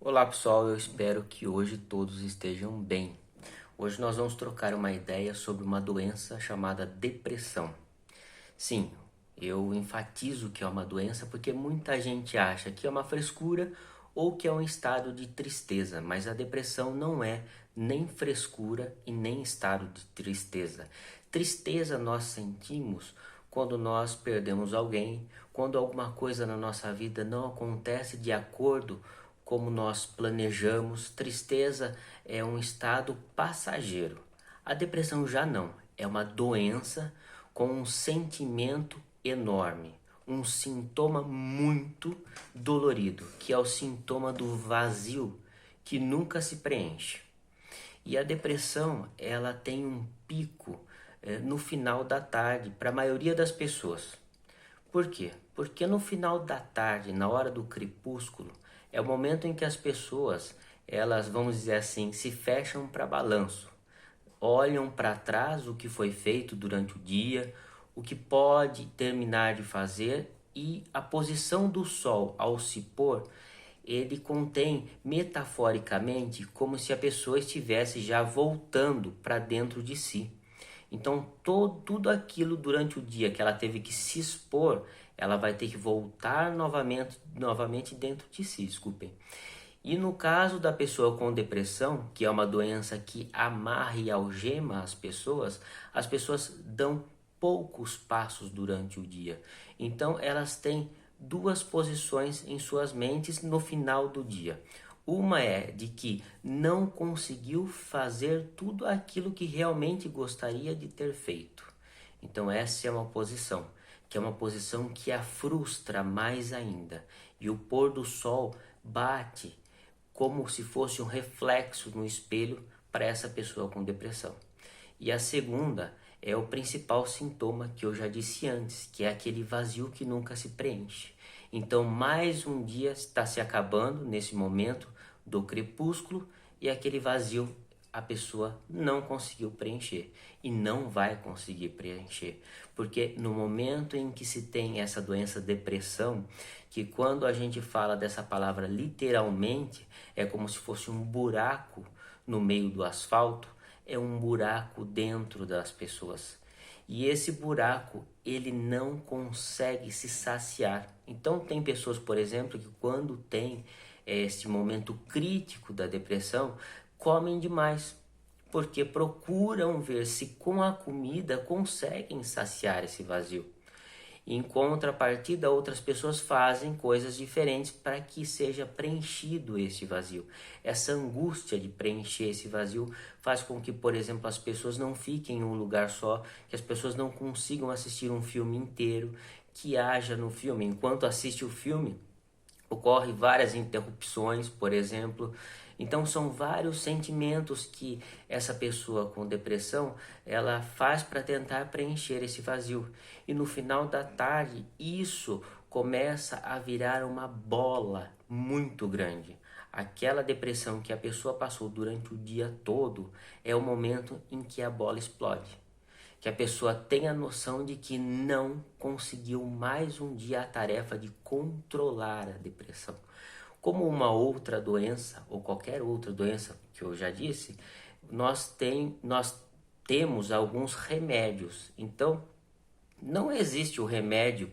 Olá pessoal, eu espero que hoje todos estejam bem. Hoje nós vamos trocar uma ideia sobre uma doença chamada depressão. Sim, eu enfatizo que é uma doença porque muita gente acha que é uma frescura ou que é um estado de tristeza, mas a depressão não é nem frescura e nem estado de tristeza. Tristeza nós sentimos quando nós perdemos alguém, quando alguma coisa na nossa vida não acontece de acordo como nós planejamos. Tristeza é um estado passageiro. A depressão já não, é uma doença com um sentimento enorme, um sintoma muito dolorido, que é o sintoma do vazio que nunca se preenche. E a depressão, ela tem um pico no final da tarde para a maioria das pessoas. Por quê? Porque no final da tarde, na hora do crepúsculo, é o momento em que as pessoas, elas, vamos dizer assim, se fecham para balanço, olham para trás o que foi feito durante o dia, o que pode terminar de fazer, e a posição do sol ao se pôr, ele contém metaforicamente como se a pessoa estivesse já voltando para dentro de si. Então, tudo aquilo durante o dia que ela teve que se expor, ela vai ter que voltar novamente dentro de si, desculpem. E no caso da pessoa com depressão, que é uma doença que amarra e algema as pessoas dão poucos passos durante o dia. Então elas têm duas posições em suas mentes no final do dia. Uma é de que não conseguiu fazer tudo aquilo que realmente gostaria de ter feito. Então essa é uma posição, que é uma posição que a frustra mais ainda. E o pôr do sol bate como se fosse um reflexo no espelho para essa pessoa com depressão. E a segunda é o principal sintoma que eu já disse antes, que é aquele vazio que nunca se preenche. Então, mais um dia está se acabando nesse momento do crepúsculo e aquele vazio a pessoa não conseguiu preencher e não vai conseguir preencher, porque no momento em que se tem essa doença depressão, que quando a gente fala dessa palavra literalmente, é como se fosse um buraco no meio do asfalto, é um buraco dentro das pessoas. E esse buraco, ele não consegue se saciar. Então tem pessoas, por exemplo, que quando tem esse momento crítico da depressão, comem demais, porque procuram ver se com a comida conseguem saciar esse vazio. Em contrapartida, outras pessoas fazem coisas diferentes para que seja preenchido esse vazio. Essa angústia de preencher esse vazio faz com que, por exemplo, as pessoas não fiquem em um lugar só, que as pessoas não consigam assistir um filme inteiro, que haja no filme. Enquanto assiste o filme, ocorre várias interrupções, por exemplo. Então são vários sentimentos que essa pessoa com depressão ela faz para tentar preencher esse vazio. E no final da tarde isso começa a virar uma bola muito grande. Aquela depressão que a pessoa passou durante o dia todo é o momento em que a bola explode, que a pessoa tenha noção de que não conseguiu mais um dia a tarefa de controlar a depressão. Como uma outra doença, ou qualquer outra doença que eu já disse, nós temos alguns remédios. Então, não existe o remédio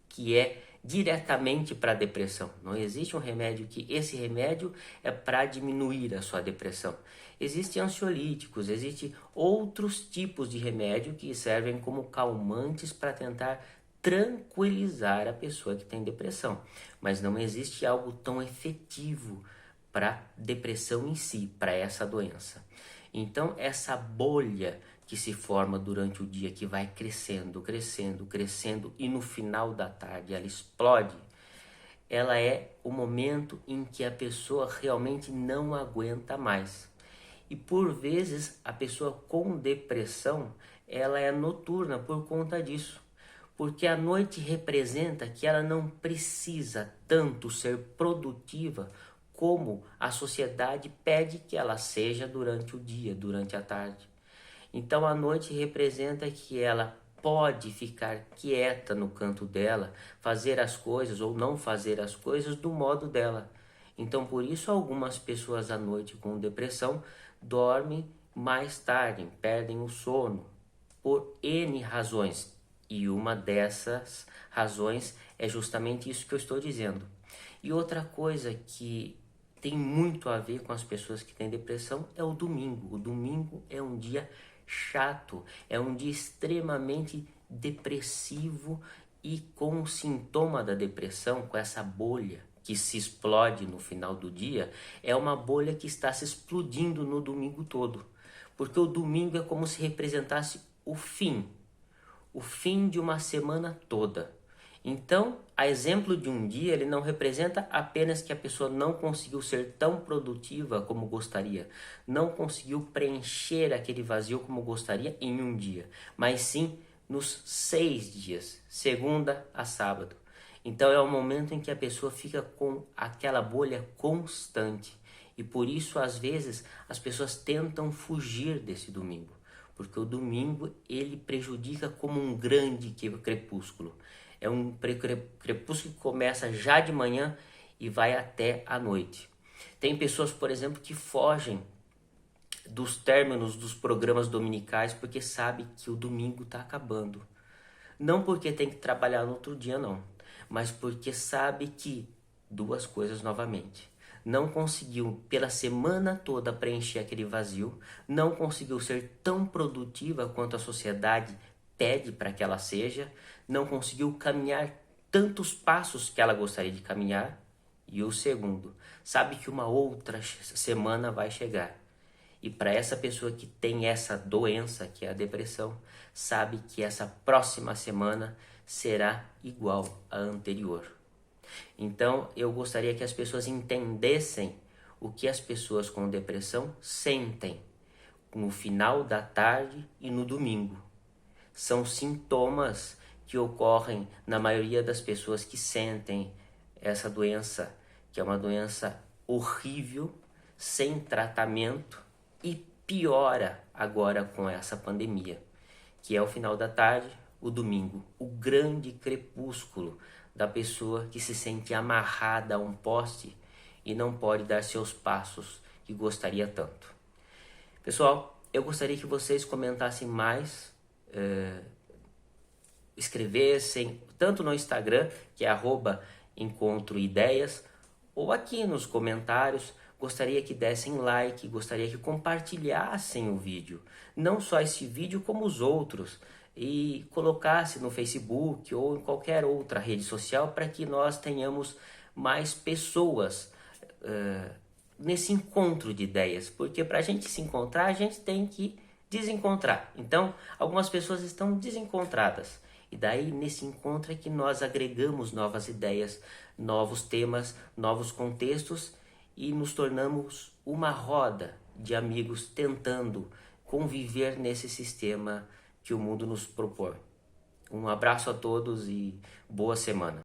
que é diretamente para a depressão. Não existe um remédio que esse remédio é para diminuir a sua depressão. Existem ansiolíticos, existem outros tipos de remédio que servem como calmantes para tentar tranquilizar a pessoa que tem depressão. Mas não existe algo tão efetivo para depressão em si, para essa doença. Então, essa bolha que se forma durante o dia, que vai crescendo, crescendo, crescendo e no final da tarde ela explode, ela é o momento em que a pessoa realmente não aguenta mais. E por vezes a pessoa com depressão, ela é noturna por conta disso. Porque a noite representa que ela não precisa tanto ser produtiva como a sociedade pede que ela seja durante o dia, durante a tarde. Então a noite representa que ela pode ficar quieta no canto dela, fazer as coisas ou não fazer as coisas do modo dela. Então, por isso, algumas pessoas à noite com depressão dormem mais tarde, perdem o sono, por N razões. E uma dessas razões é justamente isso que eu estou dizendo. E outra coisa que tem muito a ver com as pessoas que têm depressão é o domingo. O domingo é um dia chato, é um dia extremamente depressivo e com o sintoma da depressão, com essa bolha que se explode no final do dia, é uma bolha que está se explodindo no domingo todo. Porque o domingo é como se representasse o fim de uma semana toda. Então, a exemplo de um dia, ele não representa apenas que a pessoa não conseguiu ser tão produtiva como gostaria, não conseguiu preencher aquele vazio como gostaria em um dia, mas sim nos 6 dias, segunda a sábado. Então é o momento em que a pessoa fica com aquela bolha constante. E por isso, às vezes, as pessoas tentam fugir desse domingo. Porque o domingo, ele prejudica como um grande crepúsculo. É um crepúsculo que começa já de manhã e vai até a noite. Tem pessoas, por exemplo, que fogem dos términos dos programas dominicais porque sabe que o domingo está acabando. Não porque tem que trabalhar no outro dia, não, mas porque sabe que, duas coisas novamente, não conseguiu pela semana toda preencher aquele vazio, não conseguiu ser tão produtiva quanto a sociedade pede para que ela seja, não conseguiu caminhar tantos passos que ela gostaria de caminhar, e o segundo, sabe que uma outra semana vai chegar. E para essa pessoa que tem essa doença, que é a depressão, sabe que essa próxima semana será igual à anterior. Então, eu gostaria que as pessoas entendessem o que as pessoas com depressão sentem no final da tarde e no domingo. São sintomas que ocorrem na maioria das pessoas que sentem essa doença, que é uma doença horrível, sem tratamento, e piora agora com essa pandemia, que é o final da tarde, o domingo, o grande crepúsculo da pessoa que se sente amarrada a um poste e não pode dar seus passos que gostaria tanto. Pessoal, eu gostaria que vocês comentassem mais, escrevessem, tanto no Instagram, que é @encontroideias, ou aqui nos comentários. Gostaria que dessem like, gostaria que compartilhassem o vídeo, não só esse vídeo como os outros, e colocasse no Facebook ou em qualquer outra rede social para que nós tenhamos mais pessoas nesse encontro de ideias, porque para a gente se encontrar, a gente tem que desencontrar. Então, algumas pessoas estão desencontradas. E daí, nesse encontro é que nós agregamos novas ideias, novos temas, novos contextos e nos tornamos uma roda de amigos tentando conviver nesse sistema que o mundo nos propõe. Um abraço a todos e boa semana.